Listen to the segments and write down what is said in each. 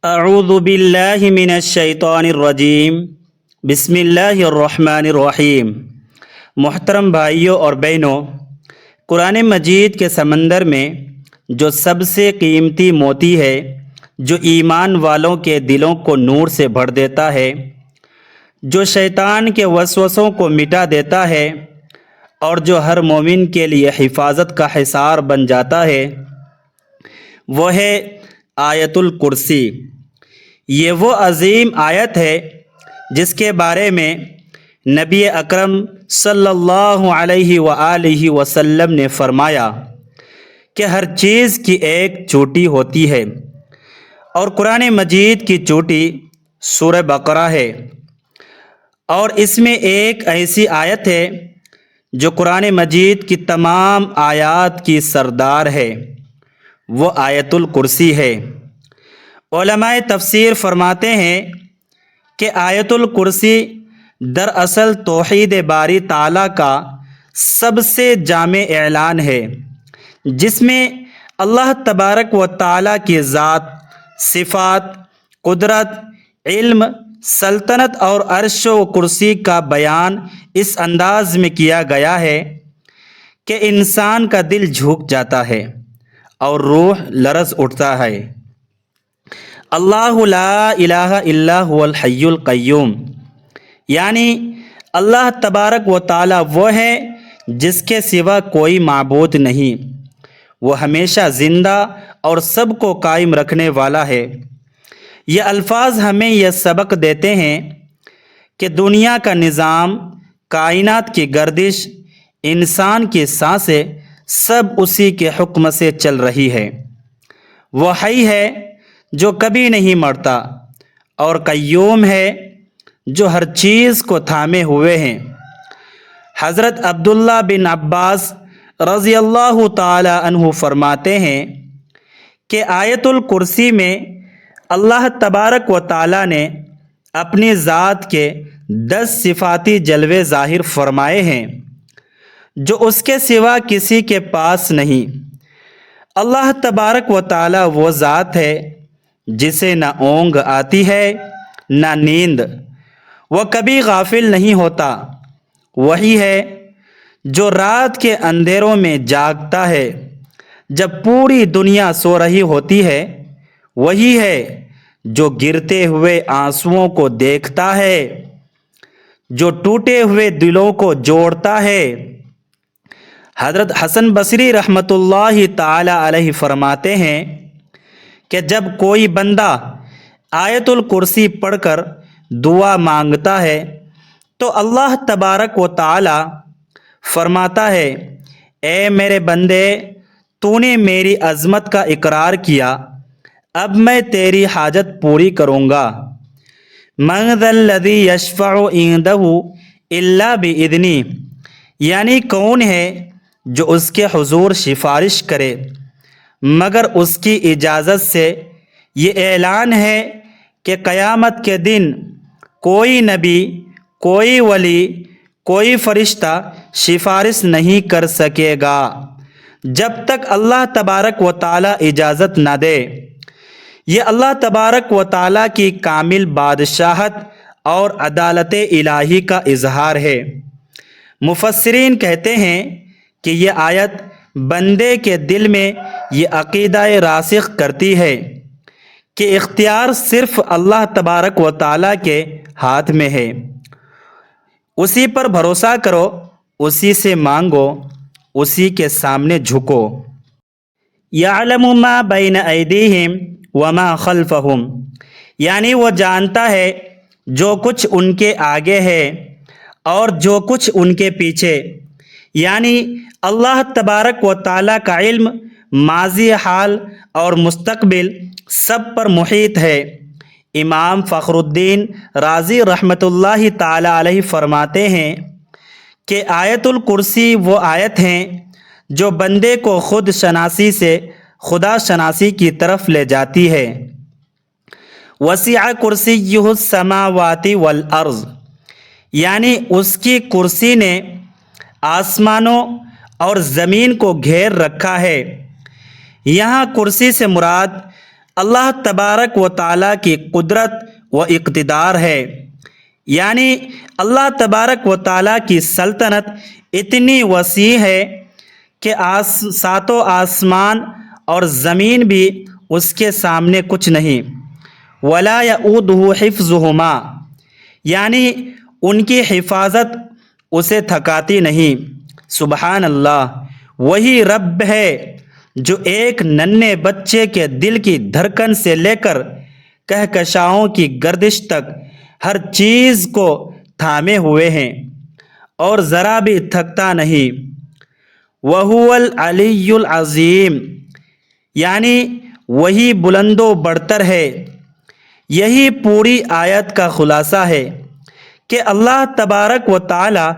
اعوذ باللہ من الشیطان الرجیم بسم اللہ الرحمن الرحیم۔ محترم بھائیوں اور بہنوں، قرآن مجید کے سمندر میں جو سب سے قیمتی موتی ہے، جو ایمان والوں کے دلوں کو نور سے بھر دیتا ہے، جو شیطان کے وسوسوں کو مٹا دیتا ہے اور جو ہر مومن کے لیے حفاظت کا حصار بن جاتا ہے، وہ ہے آیت الکرسی۔ یہ وہ عظیم آیت ہے جس کے بارے میں نبی اکرم صلی اللہ علیہ وآلہ وسلم نے فرمایا کہ ہر چیز کی ایک چوٹی ہوتی ہے، اور قرآن مجید کی چوٹی سورہ بقرہ ہے، اور اس میں ایک ایسی آیت ہے جو قرآن مجید کی تمام آیات کی سردار ہے، وہ آیت الکرسی ہے۔ علماء تفسیر فرماتے ہیں کہ آیت الکرسی دراصل توحید باری تعالیٰ کا سب سے جامع اعلان ہے، جس میں اللہ تبارک و تعالیٰ کی ذات، صفات، قدرت، علم، سلطنت اور عرش و کرسی کا بیان اس انداز میں کیا گیا ہے کہ انسان کا دل جھک جاتا ہے اور روح لرز اٹھتا ہے۔ اللہ لا الہ الا هو الحی القیوم، یعنی اللہ تبارک و تعالی وہ ہے جس کے سوا کوئی معبود نہیں، وہ ہمیشہ زندہ اور سب کو قائم رکھنے والا ہے۔ یہ الفاظ ہمیں یہ سبق دیتے ہیں کہ دنیا کا نظام، کائنات کی گردش، انسان کی سانسیں سب اسی کے حکم سے چل رہی ہے۔ وہ حی ہے جو کبھی نہیں مرتا، اور قیوم ہے جو ہر چیز کو تھامے ہوئے ہیں۔ حضرت عبداللہ بن عباس رضی اللہ تعالی عنہ فرماتے ہیں کہ آیت الکرسی میں اللہ تبارک و تعالی نے اپنی ذات کے 10 صفاتی جلوے ظاہر فرمائے ہیں جو اس کے سوا کسی کے پاس نہیں۔ اللہ تبارک و تعالی وہ ذات ہے جسے نہ اونگ آتی ہے نہ نیند، وہ کبھی غافل نہیں ہوتا۔ وہی ہے جو رات کے اندھیروں میں جاگتا ہے جب پوری دنیا سو رہی ہوتی ہے، وہی ہے جو گرتے ہوئے آنسوؤں کو دیکھتا ہے، جو ٹوٹے ہوئے دلوں کو جوڑتا ہے۔ حضرت حسن بصری رحمۃ اللہ تعالی علیہ فرماتے ہیں کہ جب کوئی بندہ آیت الکرسی پڑھ کر دعا مانگتا ہے تو اللہ تبارک و تعالی فرماتا ہے، اے میرے بندے، تو نے میری عظمت کا اقرار کیا، اب میں تیری حاجت پوری کروں گا۔ من ذا الذی یشفع عندہ الا باذنہ، یعنی کون ہے جو اس کے حضور سفارش کرے مگر اس کی اجازت سے۔ یہ اعلان ہے کہ قیامت کے دن کوئی نبی، کوئی ولی، کوئی فرشتہ سفارش نہیں کر سکے گا جب تک اللہ تبارک و تعالی اجازت نہ دے۔ یہ اللہ تبارک و تعالی کی کامل بادشاہت اور عدالت الہی کا اظہار ہے۔ مفسرین کہتے ہیں کہ یہ آیت بندے کے دل میں یہ عقیدہ راسخ کرتی ہے کہ اختیار صرف اللہ تبارک و تعالیٰ کے ہاتھ میں ہے، اسی پر بھروسہ کرو، اسی سے مانگو، اسی کے سامنے جھکو۔ یعلم ما بین ایدیہم وما خلفہم، یعنی وہ جانتا ہے جو کچھ ان کے آگے ہے اور جو کچھ ان کے پیچھے، یعنی اللہ تبارک و تعالیٰ کا علم ماضی، حال اور مستقبل سب پر محیط ہے۔ امام فخر الدین رازی رحمۃ اللہ تعالی علیہ فرماتے ہیں کہ آیت الکرسی وہ آیت ہیں جو بندے کو خود شناسی سے خدا شناسی کی طرف لے جاتی ہے۔ وسع کرسیہ السماوات والارض، یعنی اس کی کرسی نے آسمانوں اور زمین کو گھیر رکھا ہے۔ یہاں کرسی سے مراد اللہ تبارک و تعالیٰ کی قدرت و اقتدار ہے، یعنی اللہ تبارک و تعالیٰ کی سلطنت اتنی وسیع ہے کہ ساتوں آسمان اور زمین بھی اس کے سامنے کچھ نہیں۔ ولا یؤودہ حفظہما، یعنی ان کی حفاظت اسے تھکاتی نہیں۔ سبحان اللہ، وہی رب ہے جو ایک ننھے بچے کے دل کی دھڑکن سے لے کر کہکشاؤں کی گردش تک ہر چیز کو تھامے ہوئے ہیں اور ذرا بھی تھکتا نہیں۔ وَهُوَ الْعَلِيُّ الْعَظِيمُ، یعنی وہی بلند و برتر ہے۔ یہی پوری آیت کا خلاصہ ہے کہ اللہ تبارک و تعالی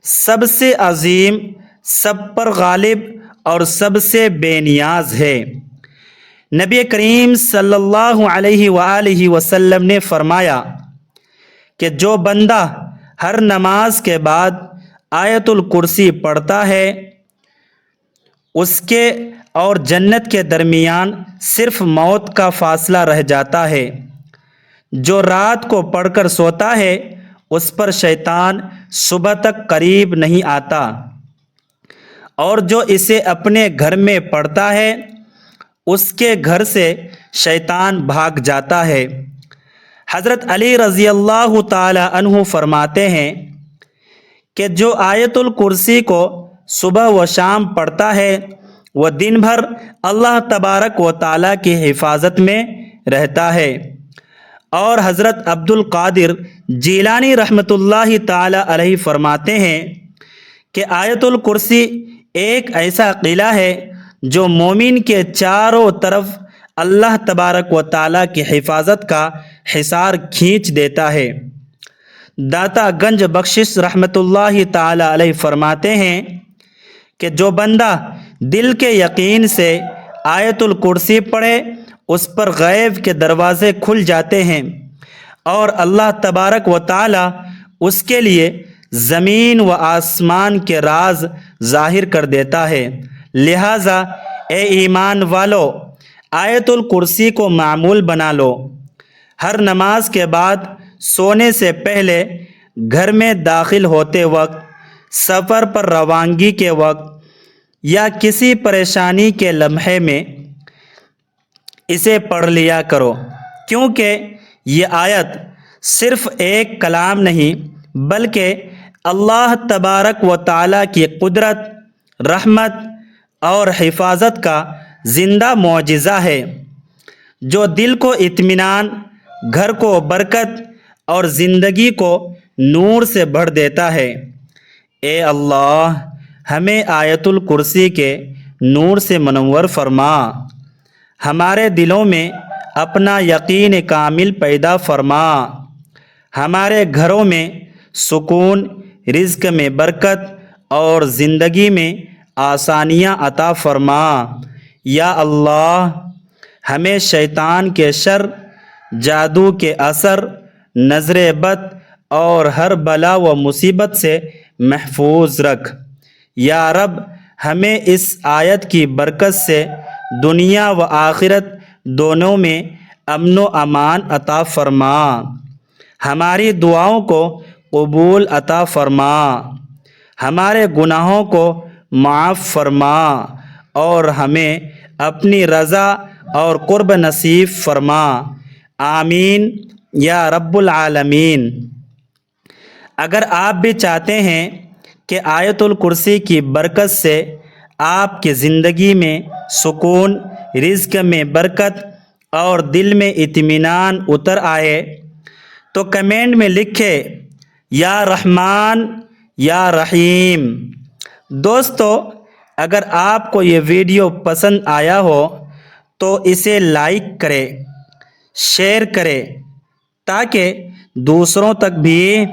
سب سے عظیم، سب پر غالب اور سب سے بے نیاز ہے۔ نبی کریم صلی اللہ علیہ وآلہ وسلم نے فرمایا کہ جو بندہ ہر نماز کے بعد آیت الکرسی پڑھتا ہے، اس کے اور جنت کے درمیان صرف موت کا فاصلہ رہ جاتا ہے۔ جو رات کو پڑھ کر سوتا ہے اس پر شیطان صبح تک قریب نہیں آتا، اور جو اسے اپنے گھر میں پڑھتا ہے اس کے گھر سے شیطان بھاگ جاتا ہے۔ حضرت علی رضی اللہ تعالی عنہ فرماتے ہیں کہ جو آیت الکرسی کو صبح و شام پڑھتا ہے وہ دن بھر اللہ تبارک و تعالیٰ کی حفاظت میں رہتا ہے۔ اور حضرت عبد القادر جیلانی رحمۃ اللہ تعالی علیہ فرماتے ہیں کہ آیت الکرسی ایک ایسا قلعہ ہے جو مومن کے چاروں طرف اللہ تبارک و تعالیٰ کی حفاظت کا حصار کھینچ دیتا ہے۔ داتا گنج بخشش رحمۃ اللہ تعالی علیہ فرماتے ہیں کہ جو بندہ دل کے یقین سے آیت الکرسی پڑھے اس پر غیب کے دروازے کھل جاتے ہیں اور اللہ تبارک و تعالی اس کے لیے زمین و آسمان کے راز ظاہر کر دیتا ہے۔ لہٰذا اے ایمان والو، آیت الکرسی کو معمول بنا لو۔ ہر نماز کے بعد، سونے سے پہلے، گھر میں داخل ہوتے وقت، سفر پر روانگی کے وقت یا کسی پریشانی کے لمحے میں اسے پڑھ لیا کرو، کیونکہ یہ آیت صرف ایک کلام نہیں بلکہ اللہ تبارک و تعالیٰ کی قدرت، رحمت اور حفاظت کا زندہ معجزہ ہے جو دل کو اطمینان، گھر کو برکت اور زندگی کو نور سے بھر دیتا ہے۔ اے اللہ، ہمیں آیت الکرسی کے نور سے منور فرما، ہمارے دلوں میں اپنا یقین کامل پیدا فرما، ہمارے گھروں میں سکون، رزق میں برکت اور زندگی میں آسانیاں عطا فرما۔ یا اللہ، ہمیں شیطان کے شر، جادو کے اثر، نظر بد اور ہر بلا و مصیبت سے محفوظ رکھ۔ یا رب، ہمیں اس آیت کی برکت سے دنیا و آخرت دونوں میں امن و امان عطا فرما، ہماری دعاؤں کو قبول عطا فرما، ہمارے گناہوں کو معاف فرما اور ہمیں اپنی رضا اور قرب نصیب فرما۔ آمین یا رب العالمین۔ اگر آپ بھی چاہتے ہیں کہ آیت الکرسی کی برکت سے آپ کی زندگی میں سکون، رزق میں برکت اور دل میں اطمینان اتر آئے تو کمنٹ میں لکھے یا رحمان یا رحیم۔ دوستو، اگر آپ کو یہ ویڈیو پسند آیا ہو تو اسے لائک کرے، شیئر کرے تاکہ دوسروں تک بھی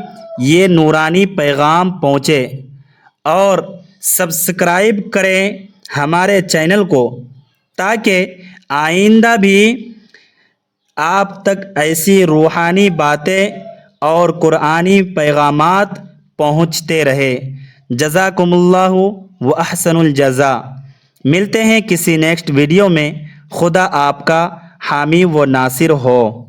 یہ نورانی پیغام پہنچے، اور سبسکرائب کریں ہمارے چینل کو تاکہ آئندہ بھی آپ تک ایسی روحانی باتیں اور قرآنی پیغامات پہنچتے رہے۔ جزاکم اللہ و احسن الجزا۔ ملتے ہیں کسی نیکسٹ ویڈیو میں۔ خدا آپ کا حامی و ناصر ہو۔